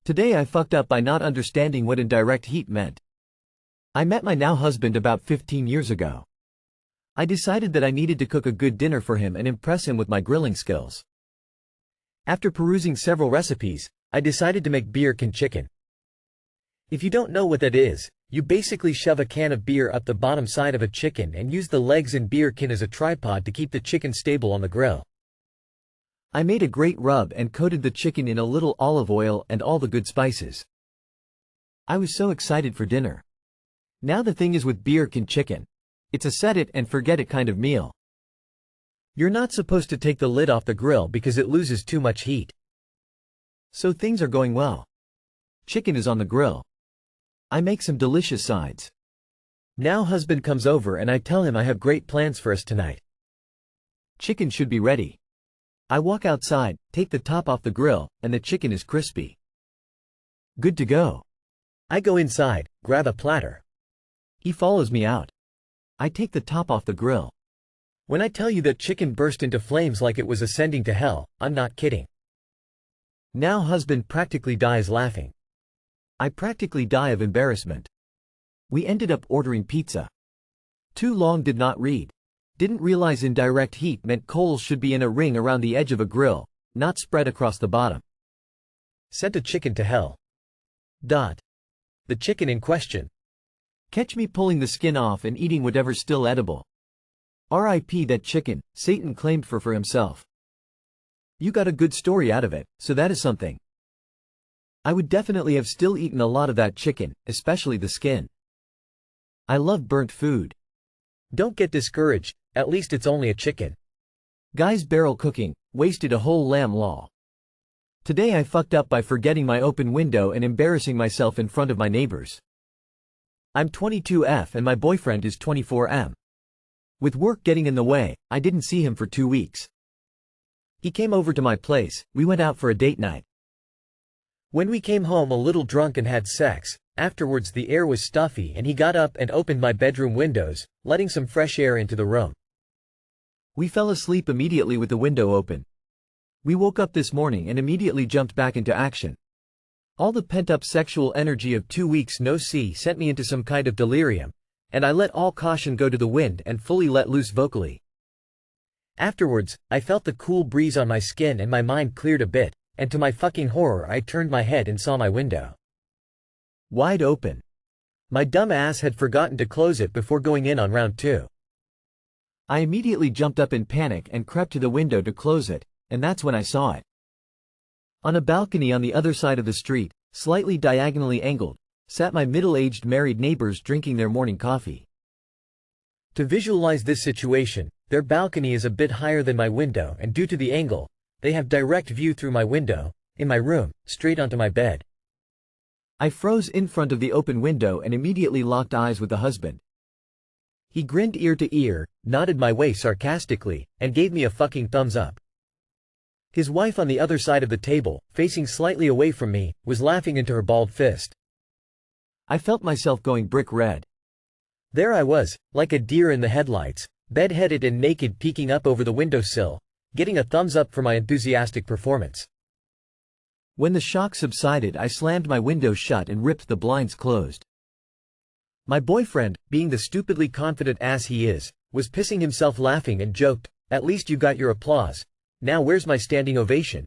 Today I fucked up by not understanding what indirect heat meant. I met my now husband about 15 years ago. I decided that I needed to cook a good dinner for him and impress him with my grilling skills. After perusing several recipes, I decided to make beer can chicken. If you don't know what that is, you basically shove a can of beer up the bottom side of a chicken and use the legs and beer can as a tripod to keep the chicken stable on the grill. I made a great rub and coated the chicken in a little olive oil and all the good spices. I was so excited for dinner. Now the thing is with beer can chicken, it's a set it and forget it kind of meal. You're not supposed to take the lid off the grill because it loses too much heat. So things are going well. Chicken is on the grill. I make some delicious sides. Now husband comes over and I tell him I have great plans for us tonight. Chicken should be ready. I walk outside, take the top off the grill, and the chicken is crispy. Good to go. I go inside, grab a platter. He follows me out. I take the top off the grill. When I tell you that chicken burst into flames like it was ascending to hell, I'm not kidding. Now husband practically dies laughing. I practically die of embarrassment. We ended up ordering pizza. Too long did not read. Didn't realize indirect heat meant coals should be in a ring around the edge of a grill, not spread across the bottom. Sent a chicken to hell. The chicken in question. Catch me pulling the skin off and eating whatever's still edible. R.I.P. that chicken, Satan claimed for himself. You got a good story out of it, so that is something. I would definitely have still eaten a lot of that chicken, especially the skin. I love burnt food. Don't get discouraged, at least it's only a chicken. Guys barrel cooking, wasted a whole lamb law. Today I fucked up by forgetting my open window and embarrassing myself in front of my neighbors. I'm 22F and my boyfriend is 24M. With work getting in the way, I didn't see him for 2 weeks. He came over to my place, we went out for a date night. When we came home a little drunk and had sex, afterwards the air was stuffy and he got up and opened my bedroom windows, letting some fresh air into the room. We fell asleep immediately with the window open. We woke up this morning and immediately jumped back into action. All the pent-up sexual energy of 2 weeks no see sent me into some kind of delirium, and I let all caution go to the wind and fully let loose vocally. Afterwards, I felt the cool breeze on my skin and my mind cleared a bit, and to my fucking horror I turned my head and saw my window wide open. My dumb ass had forgotten to close it before going in on round 2. I immediately jumped up in panic and crept to the window to close it, and that's when I saw it. On a balcony on the other side of the street, slightly diagonally angled, sat my middle-aged married neighbors drinking their morning coffee. To visualize this situation, their balcony is a bit higher than my window and due to the angle, they have direct view through my window, in my room, straight onto my bed. I froze in front of the open window and immediately locked eyes with the husband. He grinned ear to ear, nodded my way sarcastically, and gave me a fucking thumbs up. His wife on the other side of the table, facing slightly away from me, was laughing into her bald fist. I felt myself going brick red. There I was, like a deer in the headlights, bed-headed and naked peeking up over the windowsill, getting a thumbs up for my enthusiastic performance. When the shock subsided I slammed my window shut and ripped the blinds closed. My boyfriend, being the stupidly confident ass he is, was pissing himself laughing and joked, "At least you got your applause. Now where's my standing ovation?"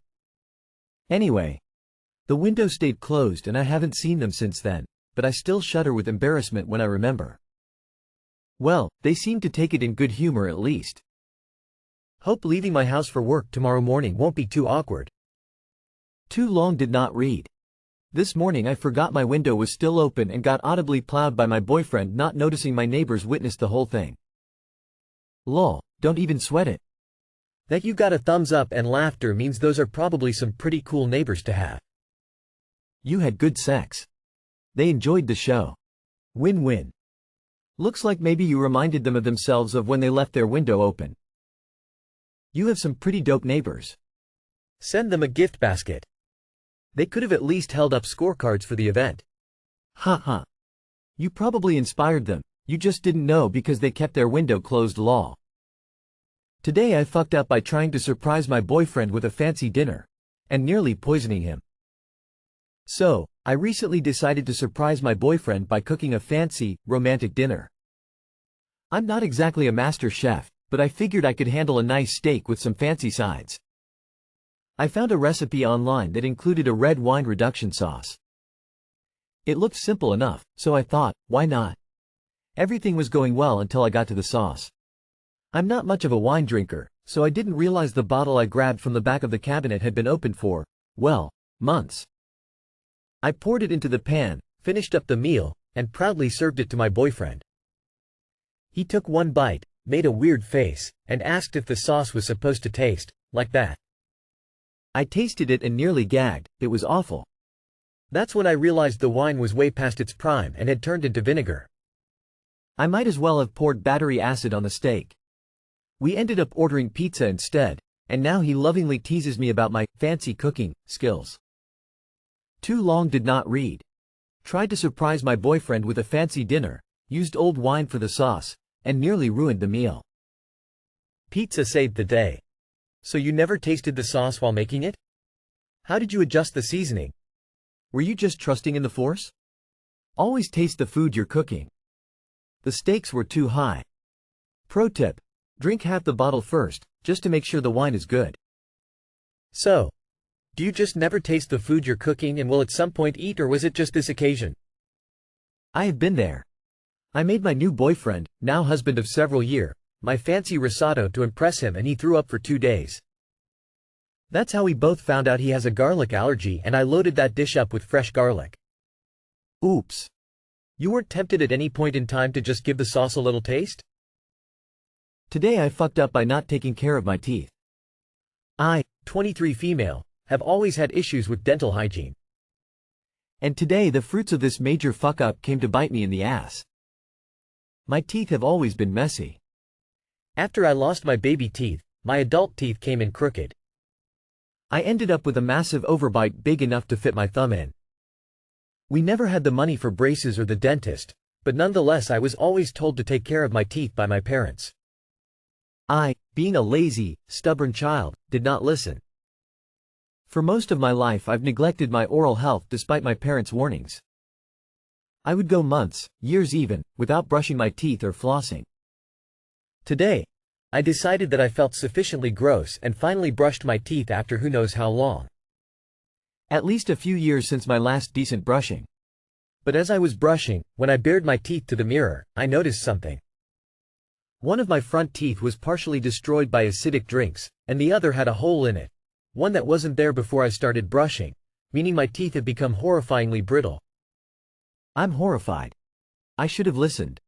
Anyway, the window stayed closed and I haven't seen them since then, but I still shudder with embarrassment when I remember. Well, they seem to take it in good humor at least. Hope leaving my house for work tomorrow morning won't be too awkward. Too long did not read. This morning I forgot my window was still open and got audibly plowed by my boyfriend not noticing my neighbors witnessed the whole thing. Lol, don't even sweat it. That you got a thumbs up and laughter means those are probably some pretty cool neighbors to have. You had good sex. They enjoyed the show. Win-win. Looks like maybe you reminded them of themselves of when they left their window open. You have some pretty dope neighbors. Send them a gift basket. They could have at least held up scorecards for the event. Haha. You probably inspired them, you just didn't know because they kept their window closed lol. Today I fucked up by trying to surprise my boyfriend with a fancy dinner, and nearly poisoning him. So, I recently decided to surprise my boyfriend by cooking a fancy, romantic dinner. I'm not exactly a master chef, but I figured I could handle a nice steak with some fancy sides. I found a recipe online that included a red wine reduction sauce. It looked simple enough, so I thought, why not? Everything was going well until I got to the sauce. I'm not much of a wine drinker, so I didn't realize the bottle I grabbed from the back of the cabinet had been open for, well, months. I poured it into the pan, finished up the meal, and proudly served it to my boyfriend. He took one bite, made a weird face, and asked if the sauce was supposed to taste like that. I tasted it and nearly gagged. It was awful. That's when I realized the wine was way past its prime and had turned into vinegar. I might as well have poured battery acid on the steak. We ended up ordering pizza instead, and now he lovingly teases me about my fancy cooking skills. Too long did not read. Tried to surprise my boyfriend with a fancy dinner, used old wine for the sauce, and nearly ruined the meal. Pizza saved the day. So you never tasted the sauce while making it? How did you adjust the seasoning? Were you just trusting in the force? Always taste the food you're cooking. The stakes were too high. Pro tip: drink half the bottle first, just to make sure the wine is good. So, do you just never taste the food you're cooking and will at some point eat, or was it just this occasion? I have been there. I made my new boyfriend, now husband of several years, my fancy risotto to impress him, and he threw up for 2 days. That's how we both found out he has a garlic allergy, and I loaded that dish up with fresh garlic. Oops. You weren't tempted at any point in time to just give the sauce a little taste? Today I fucked up by not taking care of my teeth. I, 23 female, have always had issues with dental hygiene. And today the fruits of this major fuck-up came to bite me in the ass. My teeth have always been messy. After I lost my baby teeth, my adult teeth came in crooked. I ended up with a massive overbite big enough to fit my thumb in. We never had the money for braces or the dentist, but nonetheless I was always told to take care of my teeth by my parents. I, being a lazy, stubborn child, did not listen. For most of my life I've neglected my oral health despite my parents' warnings. I would go months, years even, without brushing my teeth or flossing. Today, I decided that I felt sufficiently gross and finally brushed my teeth after who knows how long. At least a few years since my last decent brushing. But as I was brushing, when I bared my teeth to the mirror, I noticed something. One of my front teeth was partially destroyed by acidic drinks, and the other had a hole in it, one that wasn't there before I started brushing, meaning my teeth have become horrifyingly brittle. I'm horrified. I should have listened.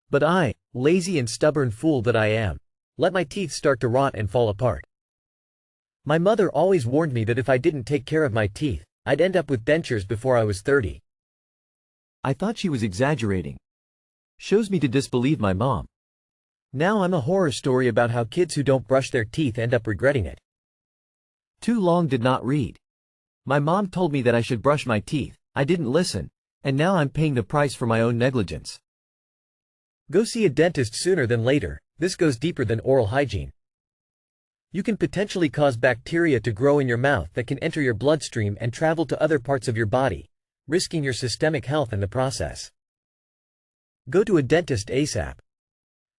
But I, lazy and stubborn fool that I am, let my teeth start to rot and fall apart. My mother always warned me that if I didn't take care of my teeth, I'd end up with dentures before I was 30. I thought she was exaggerating. Shows me to disbelieve my mom. Now I'm a horror story about how kids who don't brush their teeth end up regretting it. Too long did not read. My mom told me that I should brush my teeth, I didn't listen, and now I'm paying the price for my own negligence. Go see a dentist sooner than later. This goes deeper than oral hygiene. You can potentially cause bacteria to grow in your mouth that can enter your bloodstream and travel to other parts of your body, risking your systemic health in the process. Go to a dentist ASAP.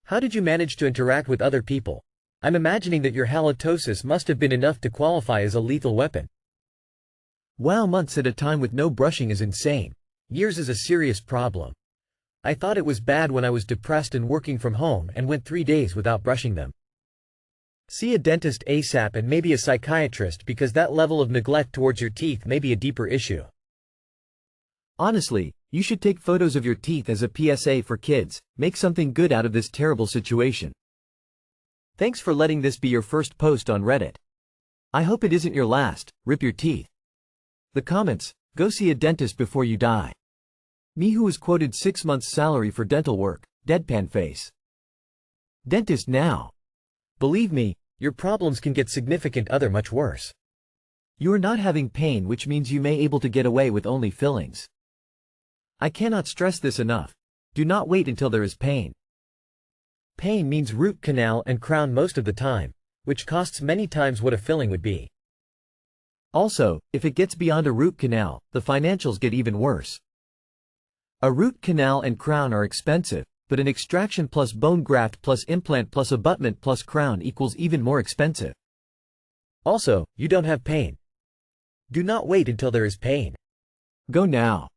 How did you manage to interact with other people? I'm imagining that your halitosis must have been enough to qualify as a lethal weapon. Wow, months at a time with no brushing is insane. Years is a serious problem. I thought it was bad when I was depressed and working from home and went 3 days without brushing them. See a dentist ASAP and maybe a psychiatrist, because that level of neglect towards your teeth may be a deeper issue. Honestly, you should take photos of your teeth as a PSA for kids. Make something good out of this terrible situation. Thanks for letting this be your first post on Reddit. I hope it isn't your last. Rip your teeth. The comments: go see a dentist before you die. Me who was quoted 6 months' salary for dental work, deadpan face. Dentist now. Believe me, your problems can get significant other much worse. You are not having pain, which means you may able to get away with only fillings. I cannot stress this enough. Do not wait until there is pain. Pain means root canal and crown most of the time, which costs many times what a filling would be. Also, if it gets beyond a root canal, the financials get even worse. A root canal and crown are expensive, but an extraction plus bone graft plus implant plus abutment plus crown equals even more expensive. Also, you don't have pain. Do not wait until there is pain. Go now.